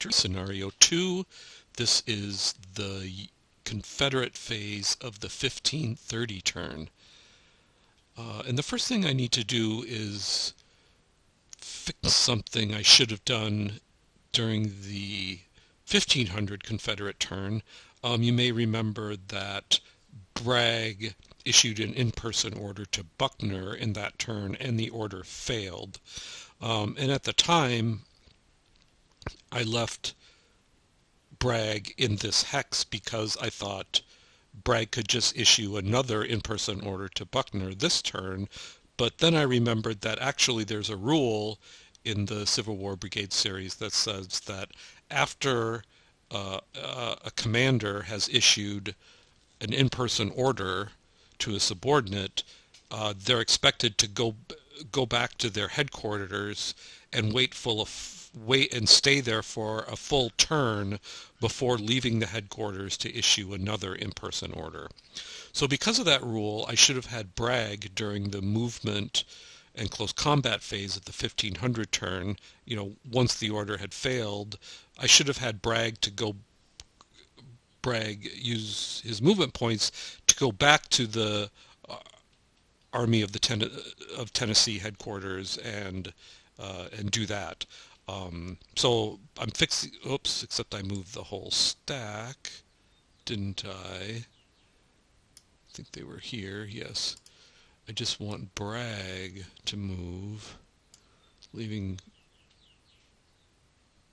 Scenario 2, this is the Confederate phase of the 1530 turn. And the first thing I need to do is fix something I should have done during the 1500 Confederate turn. You may remember that Bragg issued an in-person order to Buckner in that turn, and the order failed. And at the time, I left Bragg in this hex because I thought Bragg could just issue another in-person order to Buckner this turn, but then I remembered that actually there's a rule in the Civil War Brigade Series that says that after a commander has issued an in-person order to a subordinate, they're expected to go back to their headquarters and wait and stay there for a full turn before leaving the headquarters to issue another in-person order. So because of that rule, I should have had Bragg during the movement and close combat phase of the 1500 turn. Once the order had failed, I should have had Bragg use his movement points to go back to the Army of Tennessee headquarters and do that. So I'm fixing, oops, except I moved the whole stack, didn't I? I think they were here, yes. I just want Bragg to move, leaving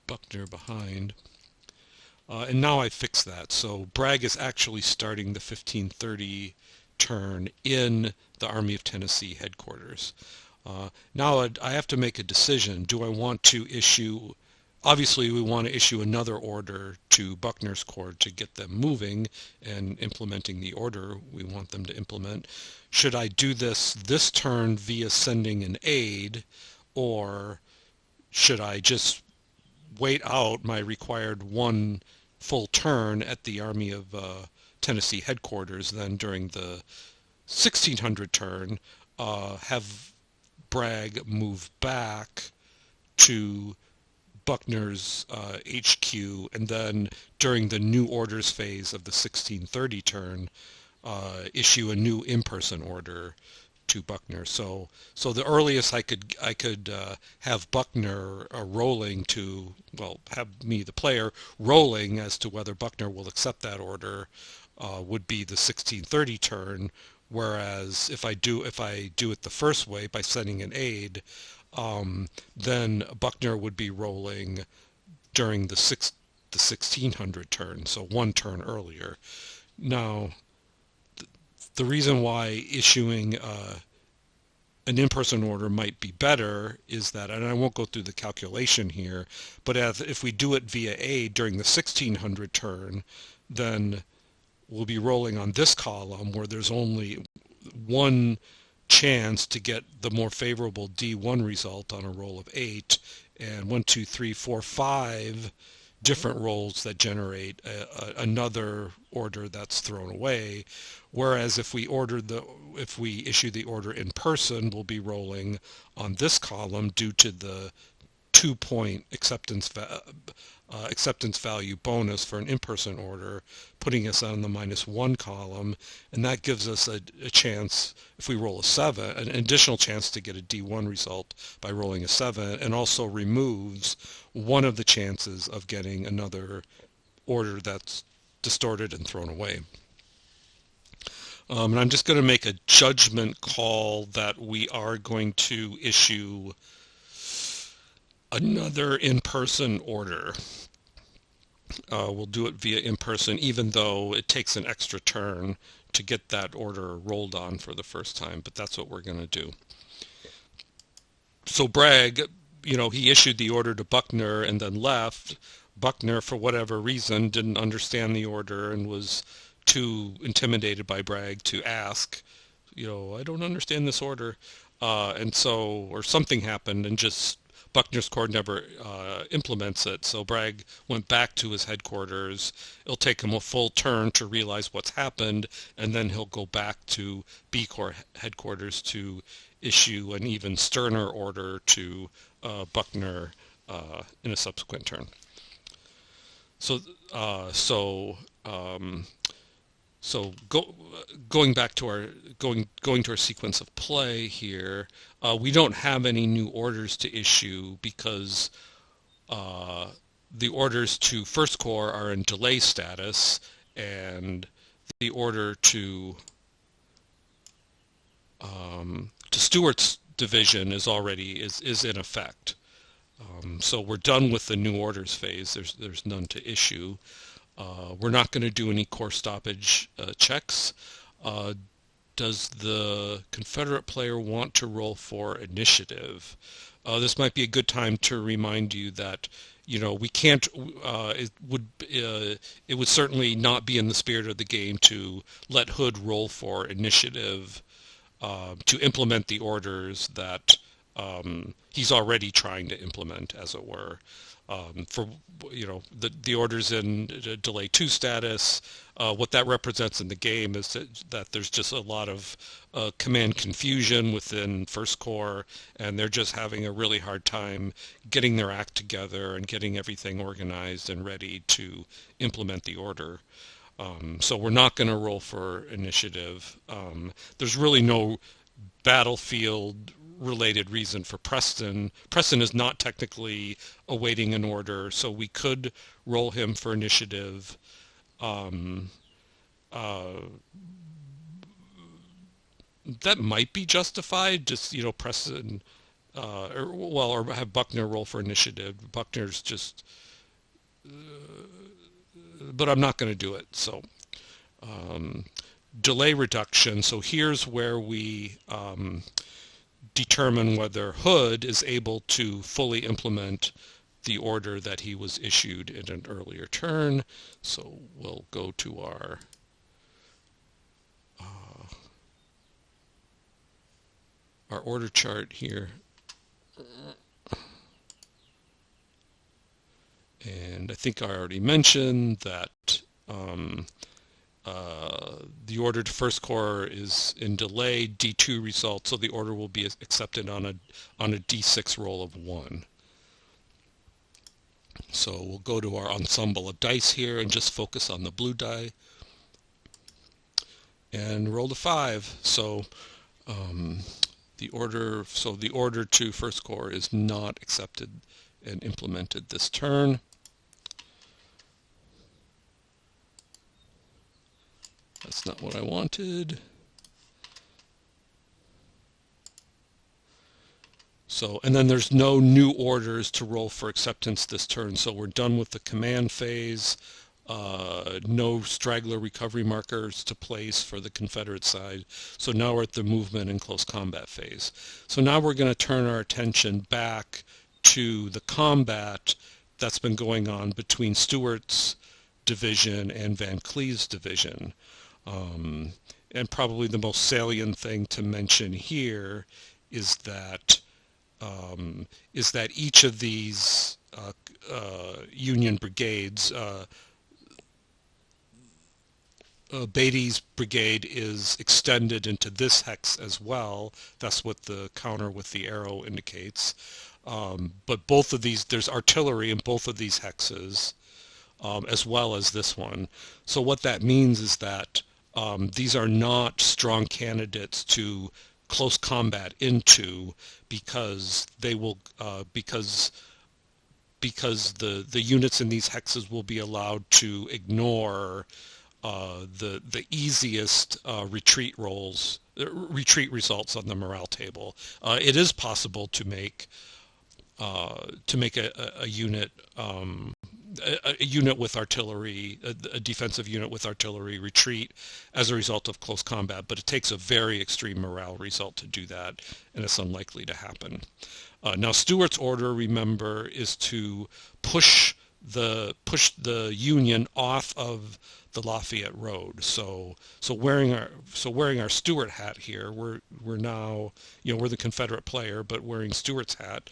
Buckner behind. And now I fixed that. So Bragg is actually starting the 1530 turn in the Army of Tennessee headquarters. Now I have to make a decision. Do I want to issue, obviously we want to issue another order to Buckner's Corps to get them moving and implementing the order we want them to implement. Should I do this turn via sending an aid, or should I just wait out my required one full turn at the Army of Tennessee headquarters, then during the 1600 turn, have Bragg move back to Buckner's HQ, and then during the new orders phase of the 1630 turn, issue a new in-person order to Buckner. So the earliest I could have Buckner rolling to, well, have me, the player, rolling as to whether Buckner will accept that order would be the 1630 turn. Whereas if I do it the first way by sending an aid, then Buckner would be rolling during the 1600 turn, so one turn earlier. Now, the reason why issuing an in-person order might be better is that, and I won't go through the calculation here, but if we do it via aid during the 1600 turn, then we'll be rolling on this column where there's only one chance to get the more favorable D1 result on a roll of 8, and 1, 2, 3, 4, 5 different rolls that generate another order that's thrown away. Whereas if we issue the order in person, we'll be rolling on this column due to the 2-point acceptance value bonus for an in-person order, putting us on the -1 column, and that gives us a chance, if we roll a 7, an additional chance to get a D1 result by rolling a 7, and also removes one of the chances of getting another order that's distorted and thrown away. And I'm just going to make a judgment call that we are going to issue another in-person order. We'll do it via in-person, even though it takes an extra turn to get that order rolled on for the first time, but that's what we're going to do. So Bragg, he issued the order to Buckner and then left. Buckner, for whatever reason, didn't understand the order and was too intimidated by Bragg to ask, I don't understand this order. And so, or something happened, and just Buckner's Corps never implements it. So Bragg went back to his headquarters. It'll take him a full turn to realize what's happened, and then he'll go back to B Corps headquarters to issue an even sterner order to Buckner in a subsequent turn. so uh, so um, so going back to our going to our sequence of play here, we don't have any new orders to issue because uh, the orders to First Corps are in delay status, and the order to Stewart's division is in effect. So we're done with the new orders phase. There's none to issue. We're not going to do any core stoppage checks. Uh, does the Confederate player want to roll for initiative? This might be a good time to remind you that we can't. It would certainly not be in the spirit of the game to let Hood roll for initiative to implement the orders that he's already trying to implement, as it were. For the orders in delay 2 status, what that represents in the game is that there's just a lot of command confusion within First Corps, and they're just having a really hard time getting their act together and getting everything organized and ready to implement the order. So we're not going to roll for initiative. There's really no battlefield related reason for Preston. Preston is not technically awaiting an order, so we could roll him for initiative. Um, uh, that might be justified. Just Preston, or have Buckner roll for initiative. Buckner's just, but I'm not going to do it. So um, delay reduction. So here's where we determine whether Hood is able to fully implement the order that he was issued in an earlier turn. So we'll go to our order chart here. And I think I already mentioned that the order to First Corps is in delay D2 result, so the order will be accepted on a D6 roll of 1. So we'll go to our ensemble of dice here and just focus on the blue die and roll the 5. So the order to First Corps is not accepted and implemented this turn. That's not what I wanted. So, and then there's no new orders to roll for acceptance this turn. So we're done with the command phase. No straggler recovery markers to place for the Confederate side. So now we're at the movement and close combat phase. So now we're going to turn our attention back to the combat that's been going on between Stewart's division and Van Cleve's division. And probably the most salient thing to mention here is that each of these Union brigades, Beatty's brigade is extended into this hex as well. That's what the counter with the arrow indicates. But both of these, there's artillery in both of these hexes, as well as this one. So what that means is that these are not strong candidates to close combat into because they will because the units in these hexes will be allowed to ignore the easiest retreat results on the morale table. It is possible to make a unit a unit with artillery, a defensive unit with artillery retreat as a result of close combat, but it takes a very extreme morale result to do that, and it's unlikely to happen. Now Stewart's order, remember, is to push the Union off of the Lafayette Road. So wearing our Stewart hat here, we're now, we're the Confederate player, but wearing Stewart's hat.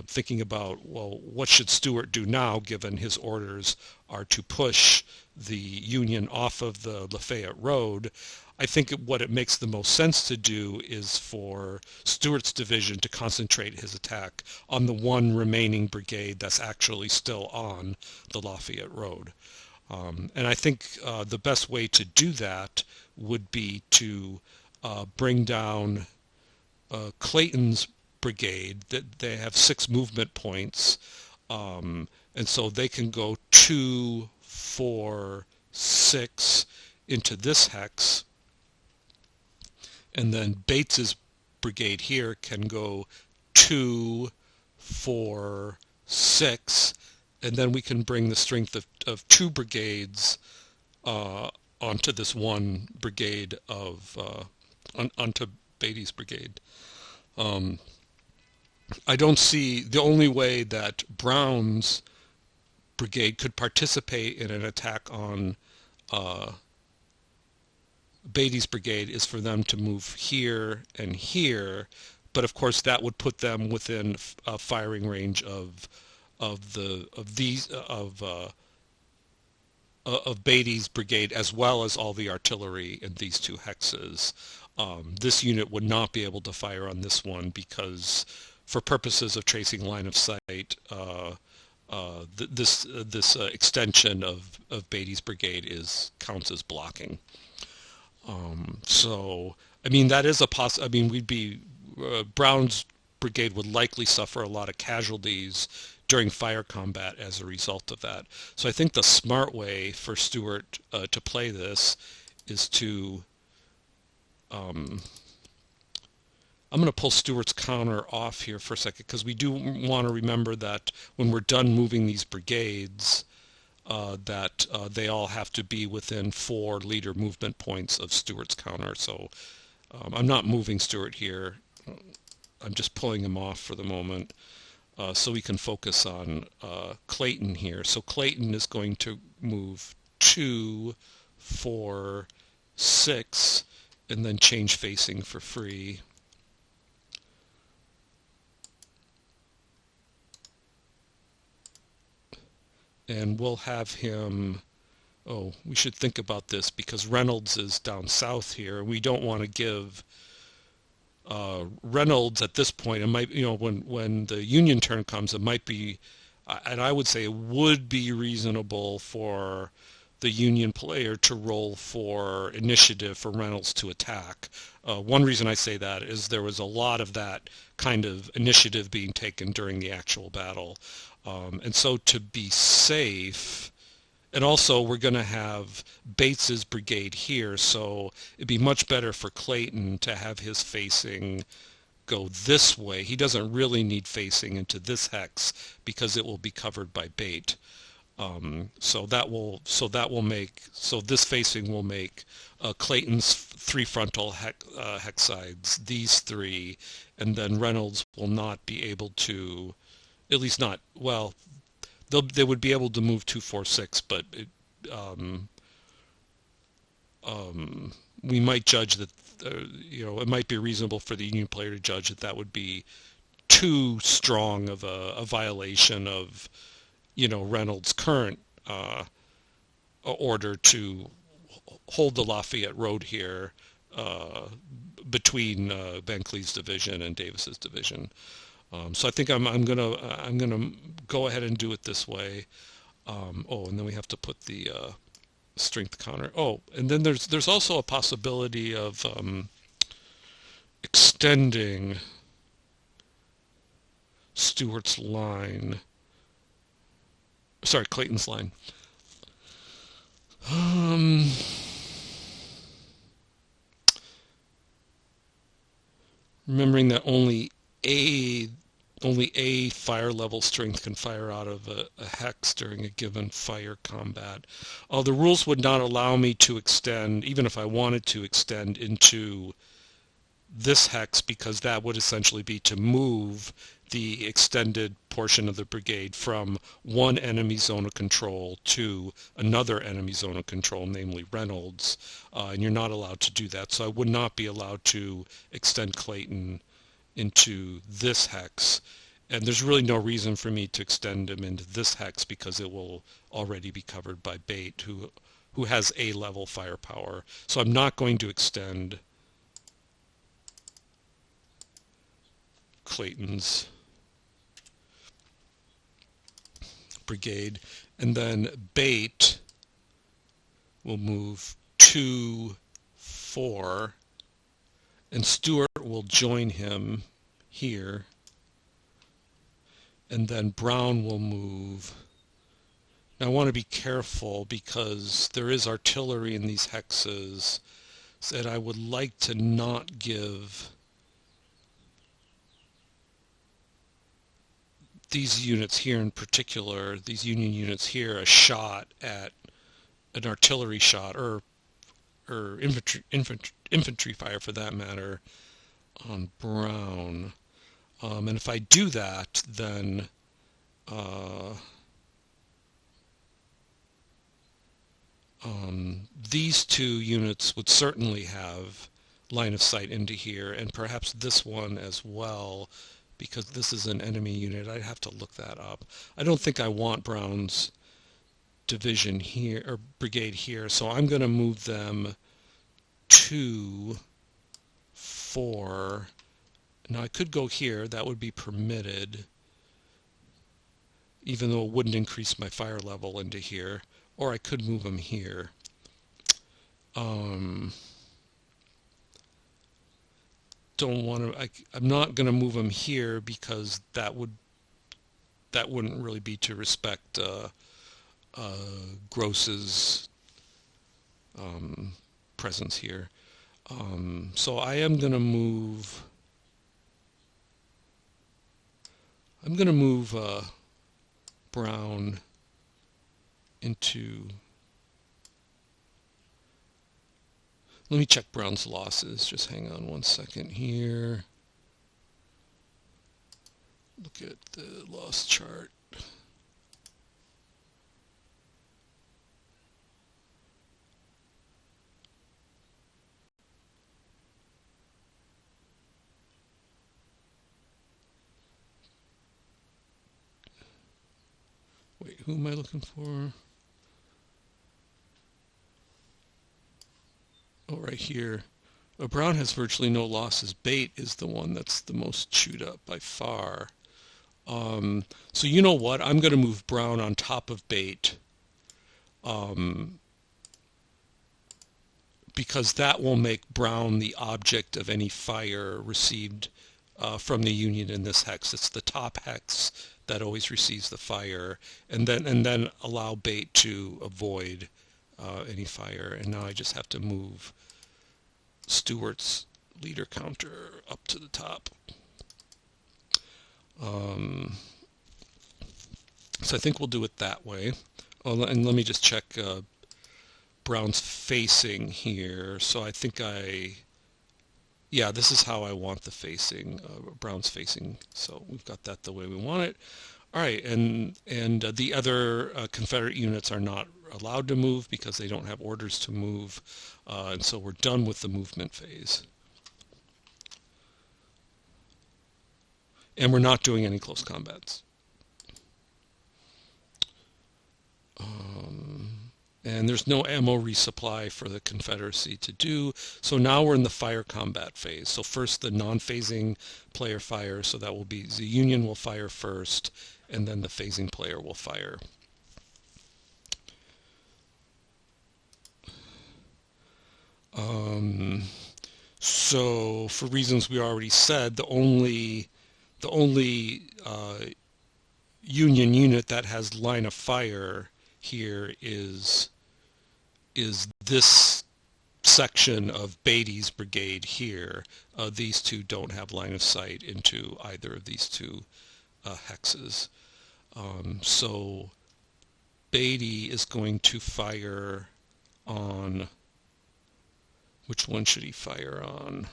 Thinking about, well, what should Stewart do now, given his orders are to push the Union off of the Lafayette Road? I think what it makes the most sense to do is for Stewart's division to concentrate his attack on the one remaining brigade that's actually still on the Lafayette Road. And I think the best way to do that would be to bring down Clayton's brigade. That they have 6 movement points, and so they can go 2, 4, 6 into this hex, and then Bates's brigade here can go 2, 4, 6, and then we can bring the strength of 2 brigades onto this one brigade onto Beatty's brigade. I don't see the only way that Brown's brigade could participate in an attack on Beatty's brigade is for them to move here and here, but of course that would put them within firing range of Beatty's brigade, as well as all the artillery in these 2 hexes. This unit would not be able to fire on this one because, for purposes of tracing line of sight, this extension of Beatty's brigade counts as blocking. So, I mean, that is I mean, Brown's brigade would likely suffer a lot of casualties during fire combat as a result of that. So I think the smart way for Stewart to play this is to I'm going to pull Stewart's counter off here for a second, because we do want to remember that when we're done moving these brigades, that they all have to be within 4 leader movement points of Stewart's counter. So I'm not moving Stewart here. I'm just pulling him off for the moment, so we can focus on Clayton here. So Clayton is going to move 2, 4, 6, and then change facing for free. And we'll have him, we should think about this because Reynolds is down south here. We don't want to give Reynolds at this point, it might, when the Union turn comes, it might be, and I would say it would be reasonable for the Union player to roll for initiative for Reynolds to attack. One reason I say that is there was a lot of that kind of initiative being taken during the actual battle. And so to be safe, and also we're going to have Bates's brigade here, so it'd be much better for Clayton to have his facing go this way. He doesn't really need facing into this hex because it will be covered by Bate. So this facing will make Clayton's 3 frontal hex sides, these 3, and then Reynolds will not be able to, at least not, well, they would be able to move 2, 4, 6, but we might judge that, it might be reasonable for the Union player to judge that would be too strong of a violation of, Reynolds' current order to hold the Lafayette Road here between Van Cleve's division and Davis's division. So I think I'm gonna go ahead and do it this way. And then we have to put the strength counter. And then there's also a possibility of extending Stewart's line. Sorry, Clayton's line. Remembering that only a fire level strength can fire out of a hex during a given fire combat. The rules would not allow me to extend, even if I wanted to extend into this hex, because that would essentially be to move the extended portion of the brigade from one enemy zone of control to another enemy zone of control, namely Reynolds, and you're not allowed to do that. So I would not be allowed to extend Clayton into this hex, and there's really no reason for me to extend him into this hex because it will already be covered by Bate, who has A level firepower. So I'm not going to extend Clayton's brigade. And then Bate will move 2, 4, and Stewart will join him here. And then Brown will move. Now I want to be careful because there is artillery in these hexes, and I would like to not give these units here in particular, these Union units here, a shot at an artillery shot or infantry fire for that matter on Brown. And if I do that, then these two units would certainly have line of sight into here, and perhaps this one as well, because this is an enemy unit. I'd have to look that up. I don't think I want Brown's division here, or brigade here, so I'm going to move them 2, 4. Now I could go here. That would be permitted, even though it wouldn't increase my fire level into here. Or I could move them here. Don't want to. I'm not going to move them here because that wouldn't really be to respect Gross's presence here. So I am going to move. I'm going to move Brown into. Let me check Brown's losses. Just hang on one second here. Look at the loss chart. Wait, who am I looking for? Oh, right here. Brown has virtually no losses. Bate is the one that's the most chewed up by far. So you know what? I'm going to move Brown on top of Bate because that will make Brown the object of any fire received from the Union in this hex. It's the top hex that always receives the fire, and then allow Bate to avoid any fire. And now I just have to move Stewart's leader counter up to the top. So I think we'll do it that way. Oh, and let me just check Brown's facing here. So I think yeah, this is how I want the facing. Brown's facing. So we've got that the way we want it. All right, and the other Confederate units are not allowed to move because they don't have orders to move, and so we're done with the movement phase. And we're not doing any close combats. And there's no ammo resupply for the Confederacy to do. So now we're in the fire combat phase. So first the non-phasing player fires. So that will be the Union will fire first, and then the phasing player will fire. So for reasons we already said, the only Union unit that has line of fire here is this section of Beatty's brigade here. These two don't have line of sight into either of these two hexes. So Beatty is going to fire on, which one should he fire on?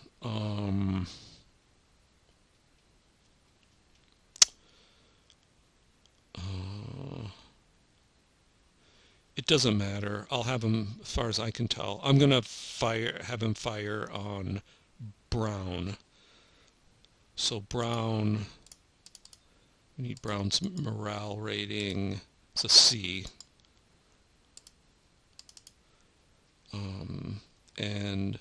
It doesn't matter. I'll have him, as far as I can tell. I'm going to have him fire on Brown. So Brown, we need Brown's morale rating. It's a C. And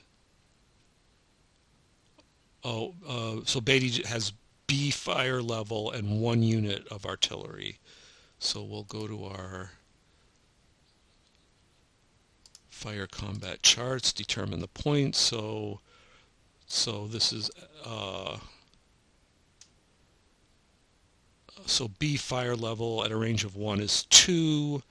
so Beatty has B fire level and 1 unit of artillery. So we'll go to our fire combat charts, determine the point. So this is so B fire level at a range of 1 is 2.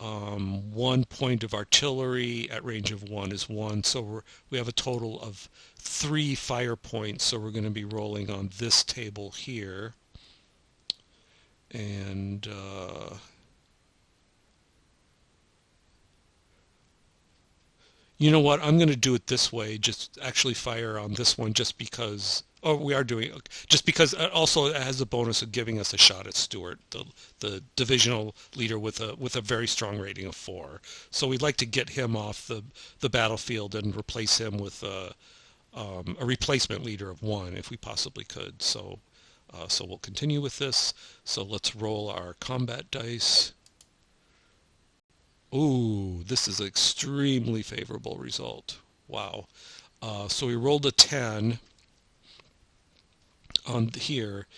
1 point of artillery at range of 1 is 1. So we have a total of 3 fire points. So we're going to be rolling on this table here. And you know what? I'm going to do it this way. Just actually fire on this one just because. Oh, we are doing just because. Also, it has a bonus of giving us a shot at Stewart, the divisional leader with a very strong rating of 4. So we'd like to get him off the battlefield and replace him with a replacement leader of 1 if we possibly could. So we'll continue with this. So let's roll our combat dice. Ooh, this is an extremely favorable result. Wow. So we rolled a 10 on here.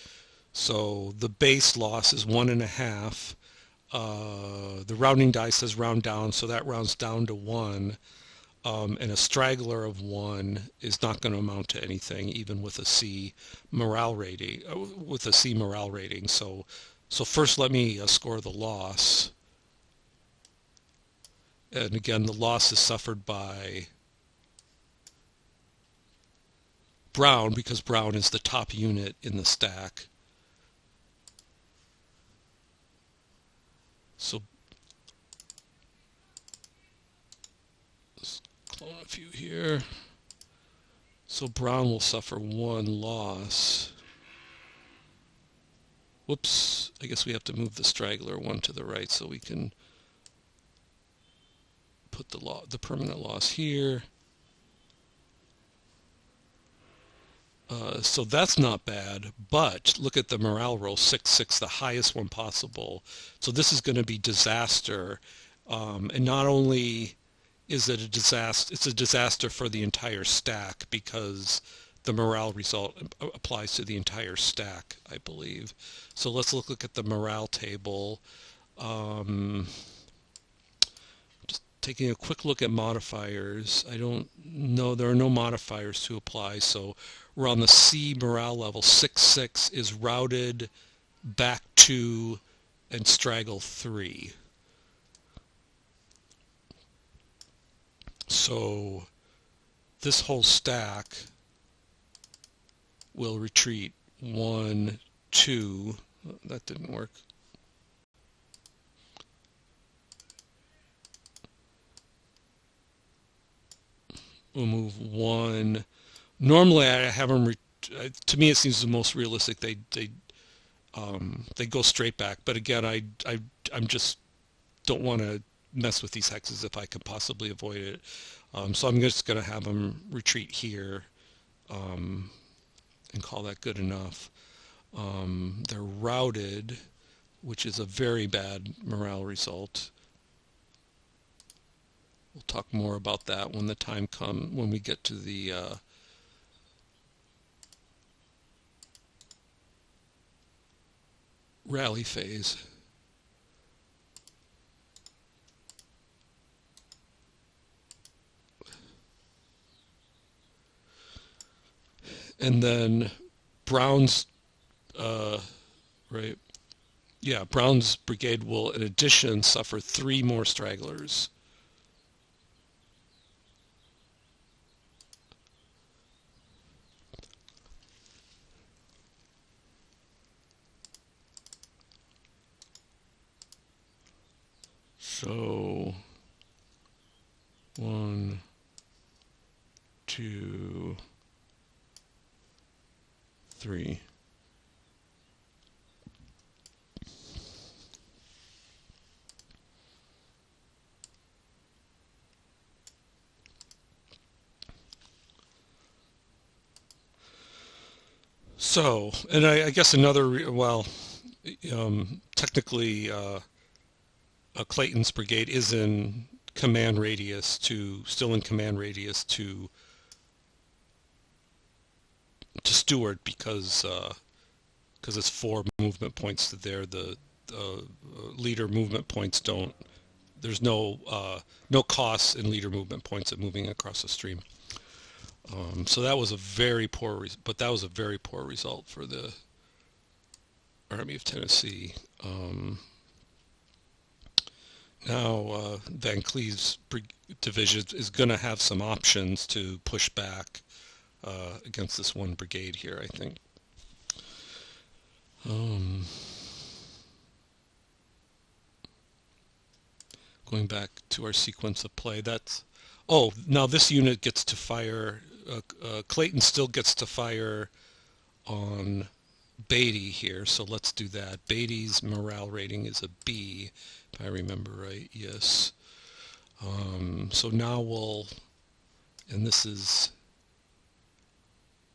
So the base loss is 1.5. The rounding die says round down, so that rounds down to 1. And a straggler of 1 is not going to amount to anything, even with a C morale rating. So first let me score the loss. And again, the loss is suffered by Brown because Brown is the top unit in the stack. So let's clone a few here. So Brown will suffer 1 loss. Whoops, I guess we have to move the straggler 1 to the right so we can put the permanent loss here. So that's not bad, but look at the morale roll, 6-6, the highest one possible. So this is going to be disaster. And not only is it a disaster, it's a disaster for the entire stack because the morale result applies to the entire stack, I believe. So let's look at the morale table. Taking a quick look at modifiers. I don't know, there are no modifiers to apply, so we're on the C morale level. 6-6 is routed, back 2, and straggle 3. So this whole stack will retreat 1, 2. That didn't work. We'll move 1. Normally, I have them. To me, it seems the most realistic. They go straight back. But again, I'm just don't want to mess with these hexes if I can possibly avoid it. So I'm just going to have them retreat here, and call that good enough. They're routed, which is a very bad morale result. We'll talk more about that when the time comes, when we get to the rally phase. And then Brown's, right? Yeah, Brown's brigade will, in addition, suffer 3 more stragglers. So 1, 2, 3. So, and I guess another, well, technically Clayton's brigade is in command radius still in command radius to Stewart because it's 4 movement points to there. The leader movement points don't. There's no costs in leader movement points at moving across the stream. So that was a very poor, that was a very poor result for the Army of Tennessee. Now Van Cleve's division is going to have some options to push back against this one brigade here, I think. Going back to our sequence of play, now this unit gets to fire, Clayton still gets to fire on Beatty here, so let's do that. Beatty's morale rating is a B, if I remember right, yes. So now and this is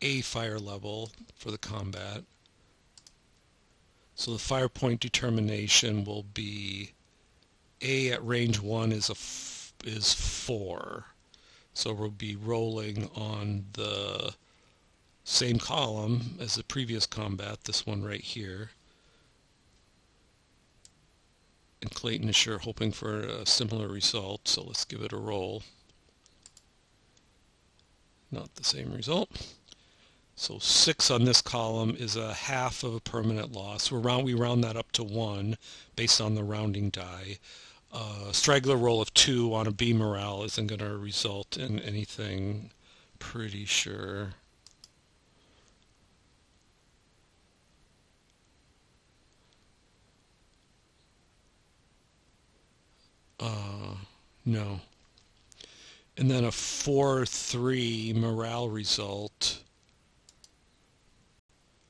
A fire level for the combat. So the fire point determination will be A at range 1 is 4. So we'll be rolling on the same column as the previous combat, this one right here. And Clayton is sure hoping for a similar result, so let's give it a roll. Not the same result. So 6 on this column is a half of a permanent loss. We round that up to 1 based on the rounding die. Straggler roll of 2 on a B morale isn't going to result in anything, pretty sure. No. And then a 4-3 morale result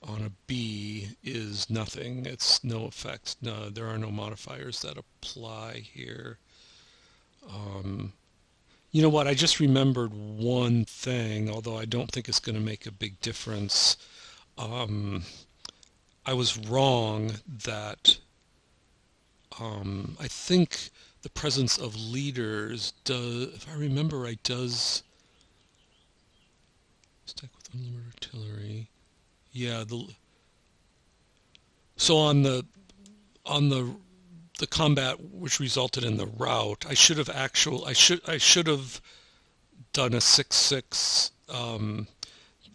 on a B is nothing. It's no effect. No, there are no modifiers that apply here. You know what? I just remembered one thing, although I don't think it's going to make a big difference. I was wrong that I think the presence of leaders does, if I remember right, does stack with unlimited artillery. Yeah, so on the combat which resulted in the rout, I should have done a 6-6.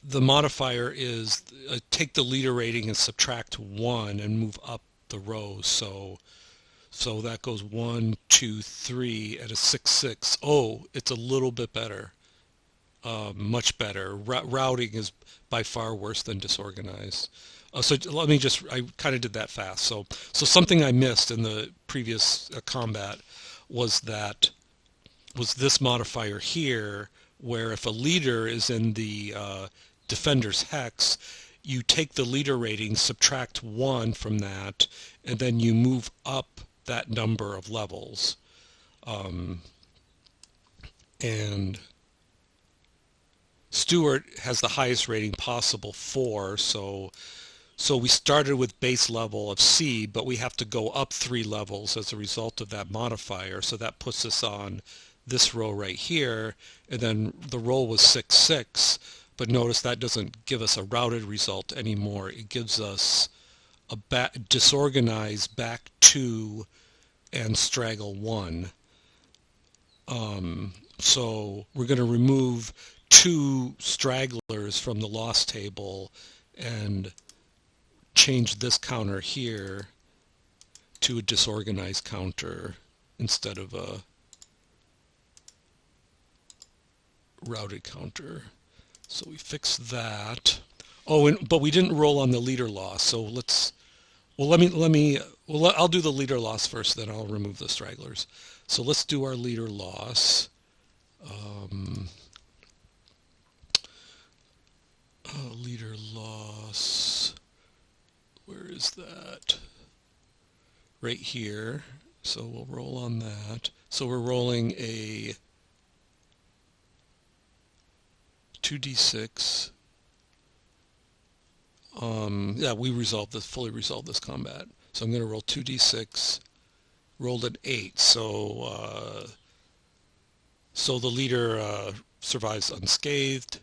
The modifier is take the leader rating and subtract 1 and move up the rows. So that goes 1, 2, 3 at a 6-6. Oh, it's a little bit better. Much better. Routing is by far worse than disorganized. So let me I kind of did that fast. So something I missed in the previous combat was this modifier here, where if a leader is in the defender's hex, you take the leader rating, subtract 1 from that, and then you move up that number of levels. And Stewart has the highest rating possible, 4, so we started with base level of C, but we have to go up 3 levels as a result of that modifier, so that puts us on this row right here, and then the roll was 6-6, but notice that doesn't give us a routed result anymore. It gives us a disorganized back 2 and straggle 1. So we're going to remove 2 stragglers from the loss table and change this counter here to a disorganized counter instead of a routed counter. So we fix that. Oh, but we didn't roll on the leader loss. So I'll do the leader loss first, then I'll remove the stragglers. So let's do our leader loss. Leader loss. Where is that? Right here. So we'll roll on that. So we're rolling a 2d6. Yeah, we fully resolved this combat. So I'm going to roll 2d6. Rolled an 8. So So the leader survives unscathed.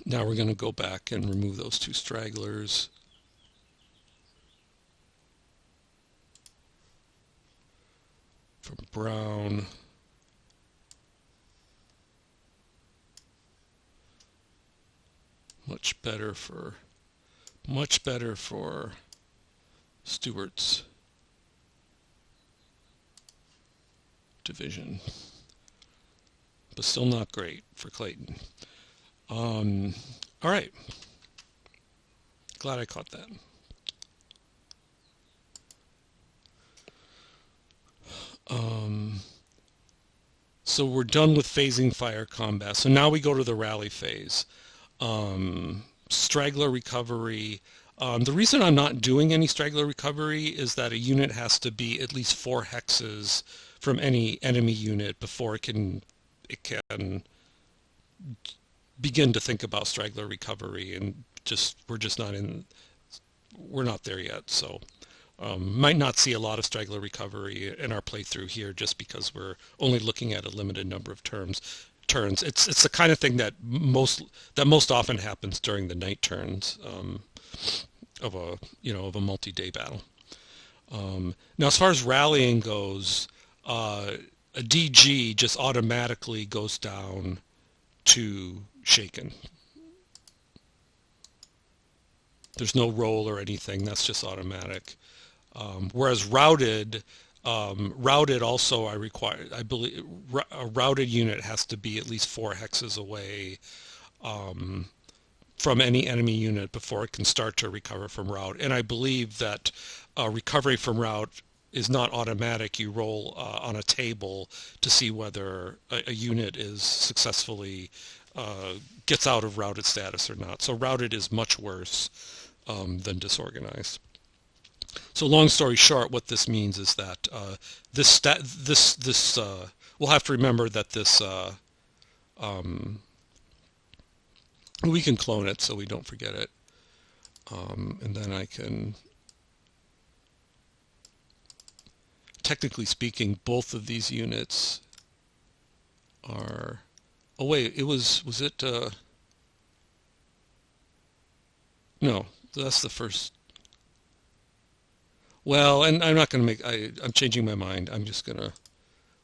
Now we're going to go back and remove those two stragglers. From Brown. Much better for Stewart's division, but still not great for Clayton. All right, glad I caught that. So we're done with phasing fire combat. So now we go to the rally phase. Straggler recovery. The reason I'm not doing any straggler recovery is that a unit has to be at least 4 hexes from any enemy unit before it can begin to think about straggler recovery, and we're not there yet. So might not see a lot of straggler recovery in our playthrough here, just because we're only looking at a limited number of turns. It's the kind of thing that most often happens during the night turns of a multi-day battle. Now, as far as rallying goes, a DG just automatically goes down to shaken. There's no roll or anything. That's just automatic. Whereas routed also I believe a routed unit has to be at least 4 hexes away from any enemy unit before it can start to recover from rout. And I believe that recovery from rout is not automatic. You roll on a table to see whether a unit is successfully gets out of routed status or not. So routed is much worse than disorganized. So long story short, what this means is that we'll have to remember that this we can clone it so we don't forget it, and then I can, technically speaking, both of these units are. Oh wait, was it? No, that's the first. Well, and I'm not going to I'm changing my mind.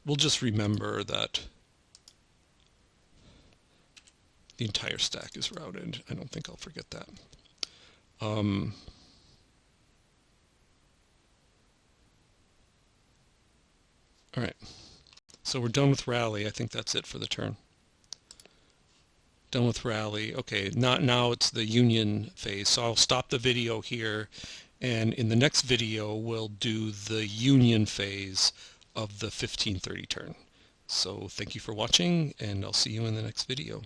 We'll just remember that the entire stack is routed. I don't think I'll forget that. All right. So we're done with rally. I think that's it for the turn. Done with rally. Okay, now it's the union phase. So I'll stop the video here, and in the next video we'll do the union phase of the 1530 turn. So thank you for watching, and I'll see you in the next video.